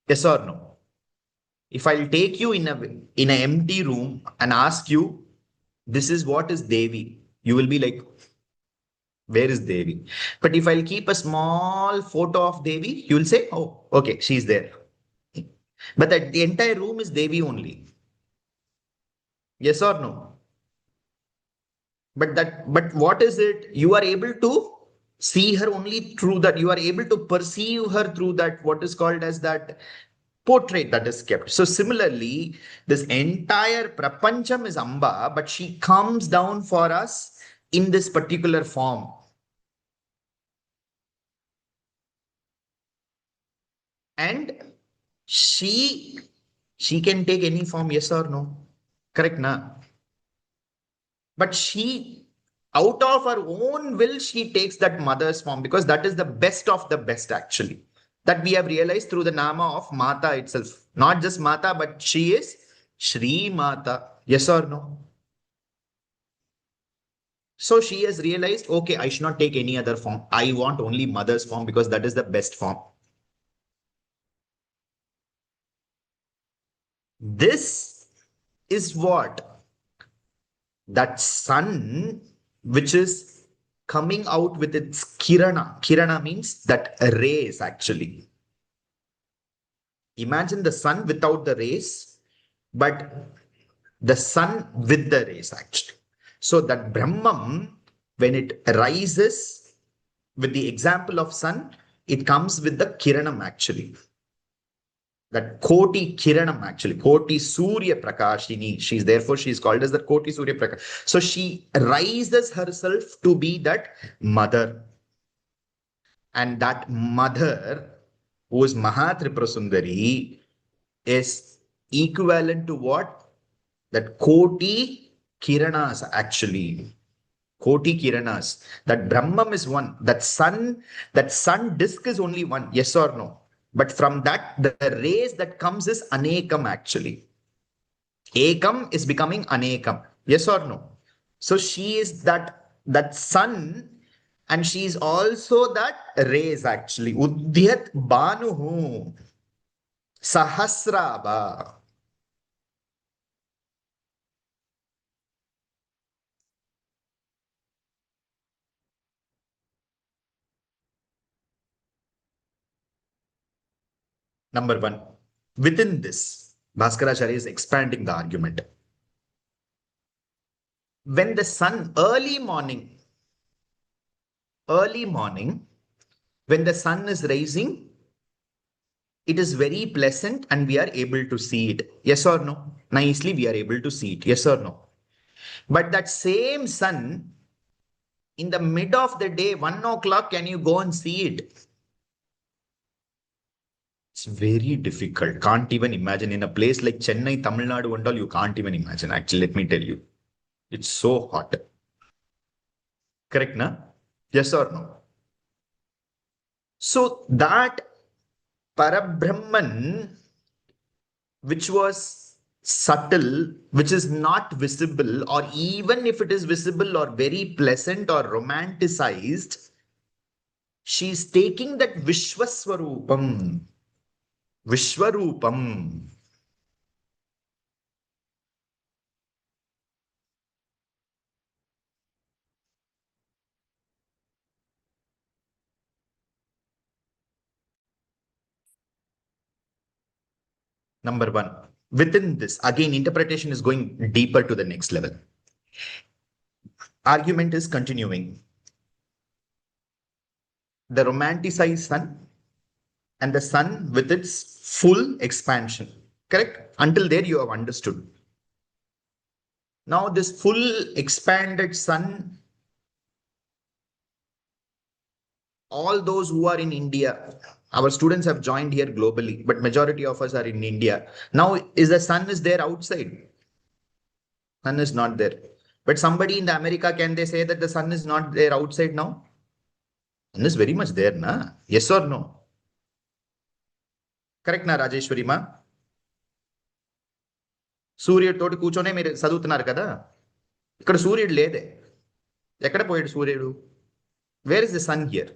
S1: Yes or no? If I'll take you in an empty room and ask you, this is what is Devi, you will be like, where is Devi? But if I'll keep a small photo of Devi, you will say, oh, okay, she's there. But the entire room is Devi only. Yes or no? But what is it? You are able to see her only through that. You are able to perceive her through that, what is called as that portrait that is kept. So similarly, this entire prapancham is Amba, but she comes down for us in this particular form. And she can take any form, yes or no? Correct, na? But she, out of her own will, she takes that mother's form, because that is the best of the best actually. That we have realized through the Nama of Mata itself. Not just Mata, but she is Shri Mata. Yes or no? So she has realized, okay, I should not take any other form. I want only mother's form because that is the best form. This is what? That sun, which is coming out with its kirana. Kirana means that rays actually. Imagine the sun without the rays, but the sun with the rays actually. So that Brahman, when it rises with the example of sun, it comes with the kiranam actually. That Koti Kiranam actually, Koti Surya Prakashini. Therefore she's called as the Koti Surya Prakash. So she rises herself to be that mother. And that mother, who is Maha Tripura Sundari, is equivalent to what? That Koti Kiranas actually. Koti Kiranas. That Brahman is one. That sun disk is only one. Yes or no? But from that, the rays that comes is anekam actually. Ekam is becoming anekam. Yes or no? So she is that sun, and she is also that rays actually. Udyadbhānu-sahasrābhā. Number one. Within this, Bhaskararāya is expanding the argument. When the sun, early morning, when the sun is rising, it is very pleasant and we are able to see it. Yes or no? Nicely we are able to see it. Yes or no? But that same sun, in the mid of the day, 1 o'clock, can you go and see it? It's very difficult. Can't even imagine. In a place like Chennai, Tamil Nadu and all, you can't even imagine. Actually, let me tell you. It's so hot. Correct, na? Yes or no? So that Parabrahman, which was subtle, which is not visible, or even if it is visible or very pleasant or romanticized, she's taking that Vishwaswarupam. Vishwarupam. Number one. Within this, again, interpretation is going deeper to the next level. Argument is continuing. The romanticized sun and the sun with its full expansion. Correct? Until there, you have understood. Now, this full expanded sun, all those who are in India, our students have joined here globally, but majority of us are in India. Now, is the sun is there outside? Sun is not there. But somebody in the America, can they say that the sun is not there outside now? Sun is very much there, na? Yes or no? Correct na, Rajeshwari ma? సూర్యుడు తోటి కూర్చొనే మీరు చదువుతున్నారు కదా, ఇక్కడ సూర్యుడు లేదే. ఎక్కడ పోయాడు సూర్యుడు? Where is the sun here?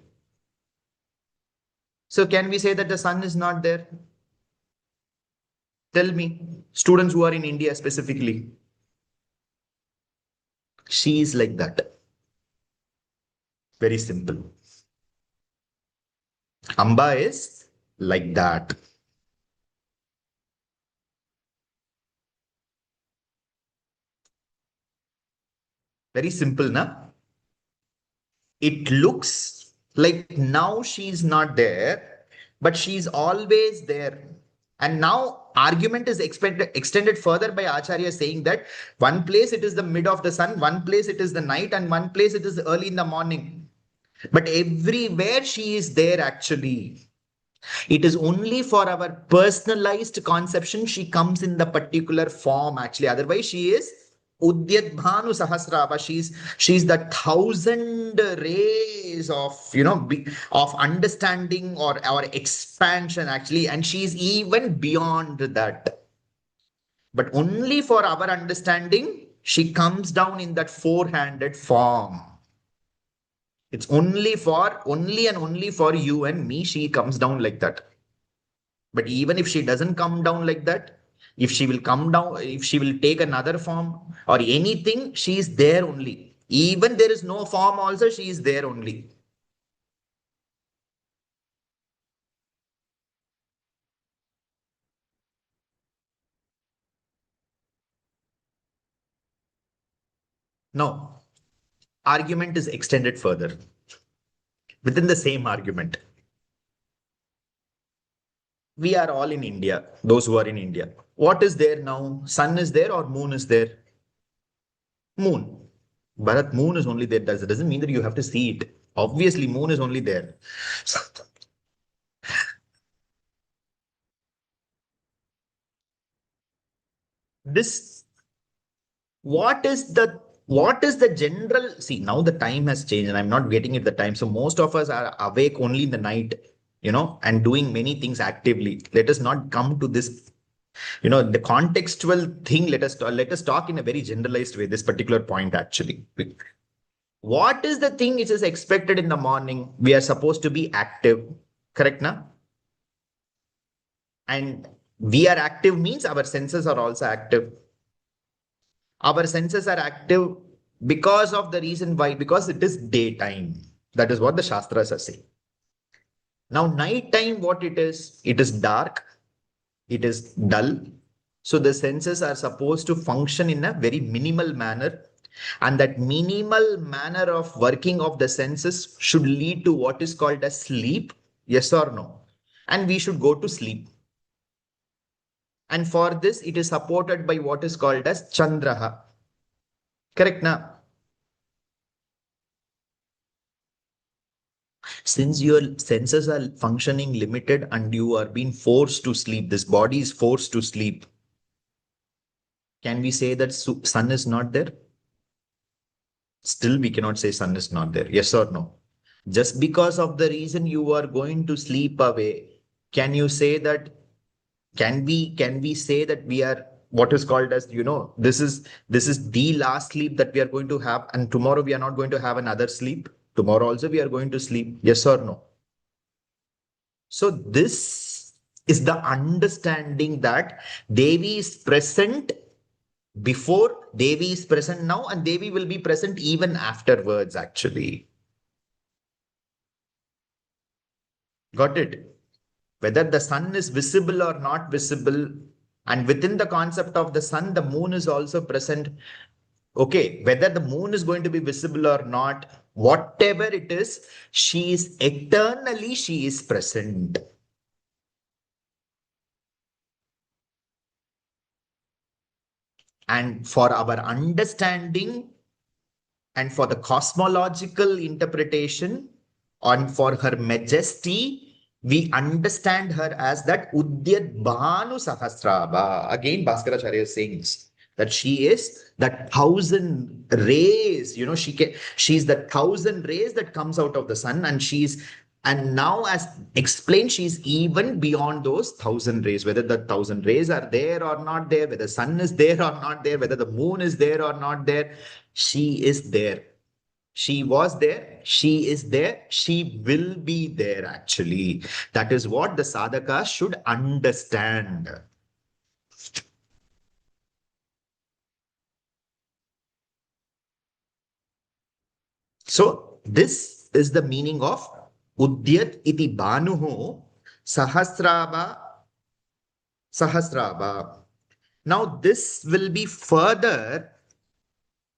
S1: So can we say that the sun is not there? Tell me, students who are in India specifically. She is like that. Very simple. Amba is like that. Very simple, na? It looks like now she's not there, but she's always there. And now argument is extended further by Acharya, saying that one place it is the mid of the sun, one place it is the night, and one place it is early in the morning. But everywhere she is there actually. It is only for our personalized conception she comes in the particular form actually. Otherwise she is Udyadbhānu-sahasrābhā. She's the 1,000 rays of, of understanding or expansion actually. And she's even beyond that. But only for our understanding, she comes down in that four-handed form. It's only and only for you and me, she comes down like that. But even if she doesn't come down like that, If she will come down, if she will take another form or anything, she is there only. Even there is no form also, she is there only. No, argument is extended further within the same argument. We are all in India, those who are in India. What is there now? Sun is there or moon is there? Moon. Bharat, moon is only there. That doesn't mean that you have to see it. Obviously, moon is only there. This, what is the general, see, now the time has changed and I'm not getting it the time. So most of us are awake only in the night, and doing many things actively. Let us not come to this, the contextual thing. Let us talk in a very generalized way, this particular point actually. What is the thing which is expected in the morning? We are supposed to be active, correct now? And we are active means our senses are also active. Our senses are active because of the reason why, because it is daytime. That is what the Shastras are saying. Now, nighttime, what it is dark, it is dull. So the senses are supposed to function in a very minimal manner. And that minimal manner of working of the senses should lead to what is called as sleep. Yes or no? And we should go to sleep. And for this, it is supported by what is called as Chandraha. Correct now? Since your senses are functioning limited and you are being forced to sleep, this body is forced to sleep. Can we say that sun is not there? Still, we cannot say sun is not there. Yes or no? Just because of the reason you are going to sleep away, can you say that? Can we say that we are what is called as, this is the last sleep that we are going to have, and tomorrow we are not going to have another sleep? Tomorrow also we are going to sleep. Yes or no? So this is the understanding that Devi is present before, Devi is present now, and Devi will be present even afterwards, actually. Got it? Whether the sun is visible or not visible, and within the concept of the sun, the moon is also present. Okay, whether the moon is going to be visible or not, whatever it is, she is eternally, she is present. And for our understanding and for the cosmological interpretation and for her majesty, we understand her as that Udyadbhānu-sahasrābhā. Again, Bhaskararāya is saying this, that she is that 1,000 rays, she's that 1,000 rays that comes out of the sun, and now as explained, she's even beyond those 1,000 rays, whether the 1,000 rays are there or not there, whether the sun is there or not there, whether the moon is there or not there, she is there. She was there, she is there, she will be there actually. That is what the sadhaka should understand. So this is the meaning of Udyat iti Bhanuhu Sahasrābhā. Now this will be further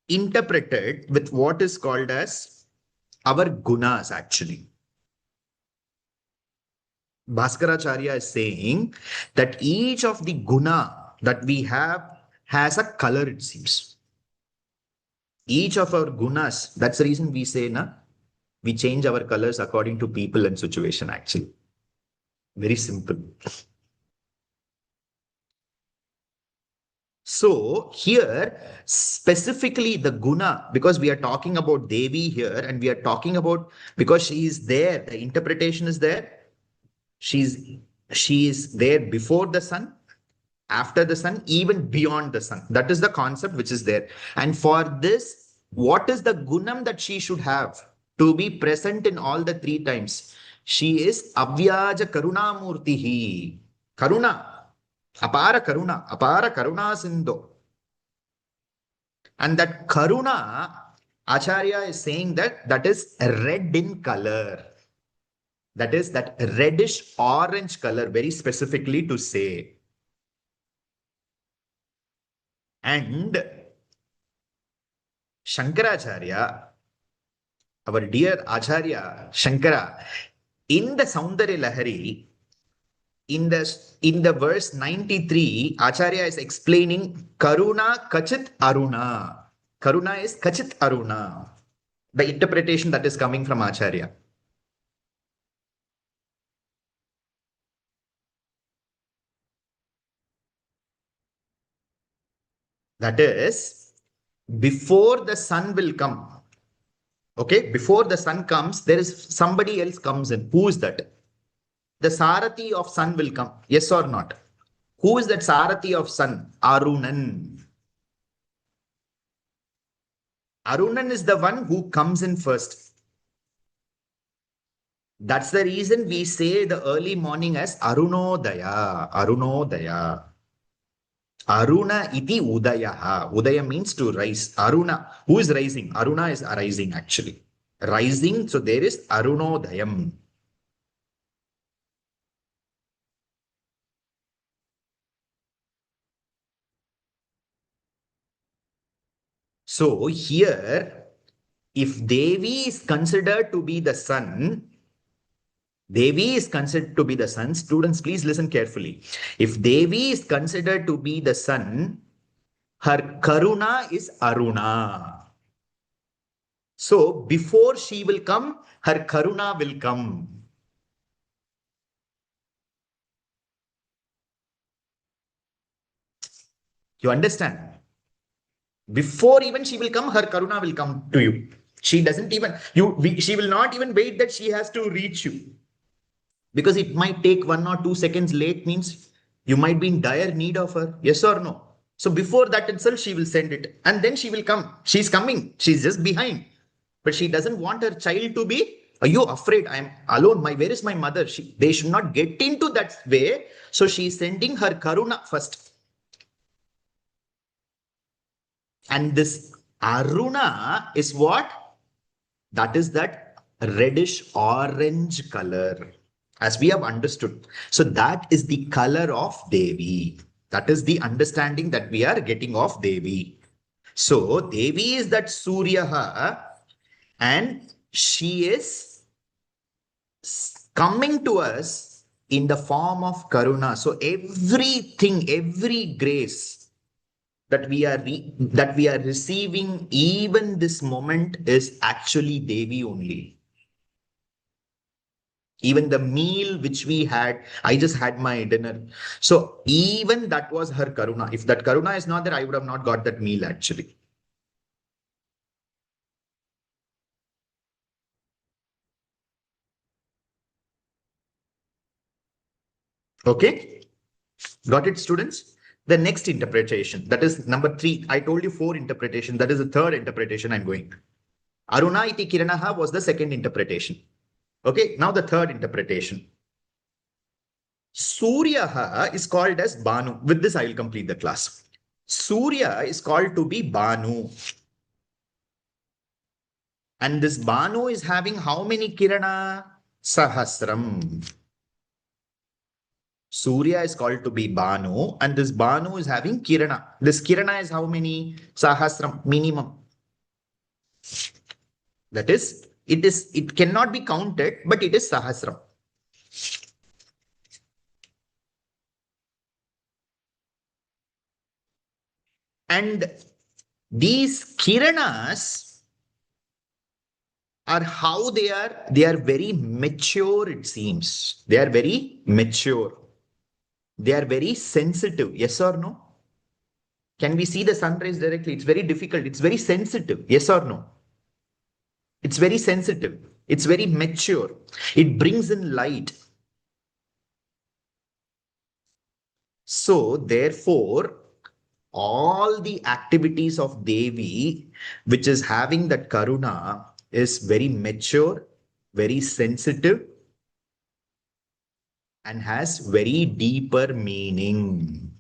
S1: interpreted with what is called as our gunas actually. Bhaskararāya is saying that each of the guna that we have has a color, it seems. Each of our gunas, that's the reason we say, we change our colors according to people and situation actually. Very simple. So here, specifically the guna, because we are talking about Devi here and we are talking about, because she is there, the interpretation is there. She is there before the sun, after the sun, even beyond the sun. That is the concept which is there. And for this, what is the gunam that she should have to be present in all the three times? She is Avyaja Karunamurtihi. Karuna. Apara Karuna Sindhu. And that Karuna, Acharya is saying that is red in color. That is that reddish orange color, very specifically to say. And Shankaracharya, our dear Acharya Shankara, in the Saundarya Lahari, in the verse 93, Acharya is explaining Karuna Kachit Aruna. Karuna is Kachit Aruna. The interpretation that is coming from Acharya. That is, before the sun will come. Okay, before the sun comes, there is somebody else comes in. Who is that? The Sarathi of sun will come. Yes or not? Who is that Sarathi of sun? Arunan. Arunan is the one who comes in first. That's the reason we say the early morning as Arunodaya. Arunodaya. Aruna iti udayaha. Udaya means to rise. Aruna. Who is rising? Aruna is arising actually. Rising. So there is Arunodayam. So here, if Devi is considered to be the sun, Devi is considered to be the sun. Students, please listen carefully. If Devi is considered to be the sun, her Karuna is Aruna. So before she will come, her Karuna will come. You understand? Before even she will come, her Karuna will come to you. She doesn't even, she will not even wait that she has to reach you. Because it might take 1 or 2 seconds late means you might be in dire need of her. Yes or no? So before that itself, she will send it. And then she will come. She's coming. She's just behind. But she doesn't want her child to be, are you afraid? I'm alone. Where is my mother? They should not get into that way. So she's sending her Karuna first. And this Aruna is what? That is that reddish orange color. As we have understood. So that is the color of Devi. That is the understanding that we are getting of Devi. So Devi is that Suryaha, and she is coming to us in the form of Karuna. So everything, every grace that we are receiving even this moment is actually Devi only. Even the meal which we had, I just had my dinner. So even that was her Karuna. If that Karuna is not there, I would have not got that meal actually. Okay. Got it, students? The next interpretation, that is number 3. I told you 4 interpretations. That is the third interpretation I'm going. Aruna iti kiranaha was the second interpretation. Okay. Now the third interpretation. Suryaha is called as Bhanu. With this, I will complete the class. Surya is called to be Bhanu. And this Bhanu is having how many kirana? Sahasram. Surya is called to be Bhanu, and this Bhanu is having kirana. This kirana is how many? Sahasram, minimum. That is, it cannot be counted, but it is Sahasram. And these kiranas are how they are very mature, it seems. They are very mature. They are very sensitive. Yes or no? Can we see the sunrise directly? It's very difficult. It's very sensitive. Yes or no? It's very sensitive. It's very mature. It brings in light. So therefore, all the activities of Devi, which is having that Karuna, is very mature, very sensitive, and has very deeper meaning.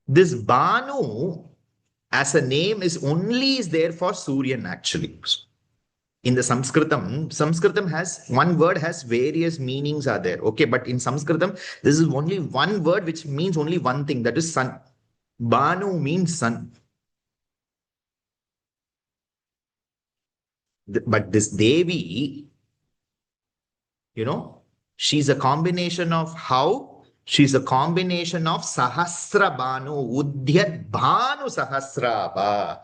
S1: This Bhanu as a name is there for Suryan actually. In the Sanskritam has one word has various meanings are there. Okay, but in Sanskritam, this is only one word which means only one thing, that is sun. Bhanu means sun. But this Devi, she's a combination of how? She's a combination of Sahasrabhanu, Udyadbhānu-sahasrābhā.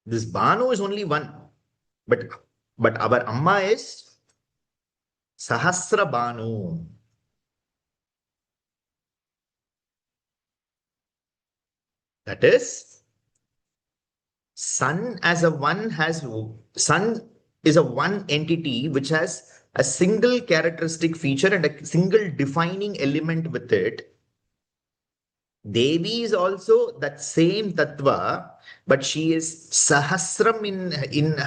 S1: This Bhanu is only one, but our Amma is Sahasrabhanu. That is, sun is a one entity which has a single characteristic feature and a single defining element with it. Devi is also that same tattva, but she is sahasram in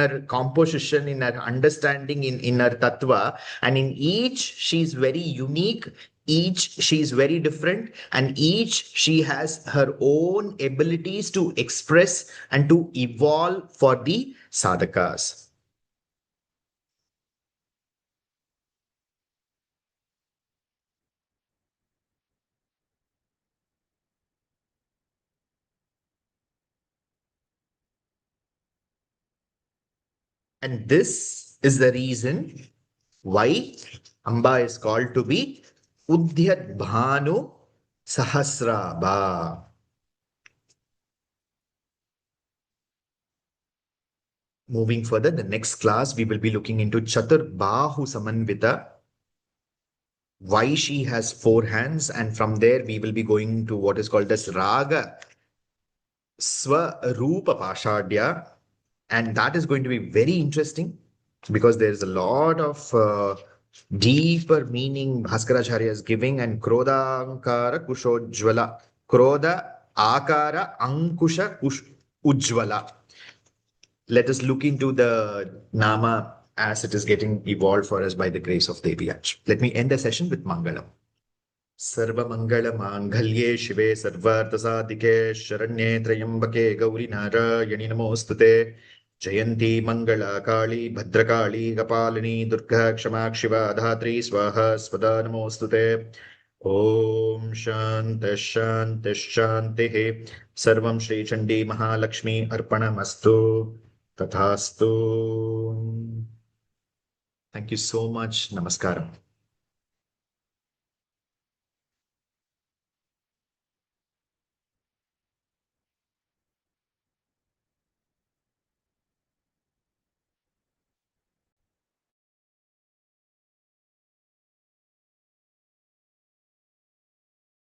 S1: her composition, in her understanding, in her tattva, and in each she is very unique. Each she is very different, and each she has her own abilities to express and to evolve for the sadhakas. And this is the reason why Amba is called to be Udyadbhānu-sahasrābhā. Moving further, the next class we will be looking into Caturbāhu-samanvitā, why she has 4 hands, and from there we will be going to what is called as Rāgasvarūpa-pāśāḍhyā, and that is going to be very interesting because there is a lot of deeper meaning Bhaskararāya is giving, and Krodhākārāṅkuśojjvalā, Krodhākārāṅkuśojjvalā. Let us look into the Nama as it is getting evolved for us by the grace of Devi. Let me end the session with Mangalam. Sarva Mangala Mangalye Shive Sarvarthasadike Sharanye Trayambake Gauri Narayani Namostute Jayanti Mangala Kali Bhadrakali Kapalini Durga Kshamak Shiva Dhatri Swaha Svada Namostute. Om Shanti Shanti Shanti Sarvam Shri Chandi Mahalakshmi Arpanamastu Tathastu. Thank you so much. Namaskaram.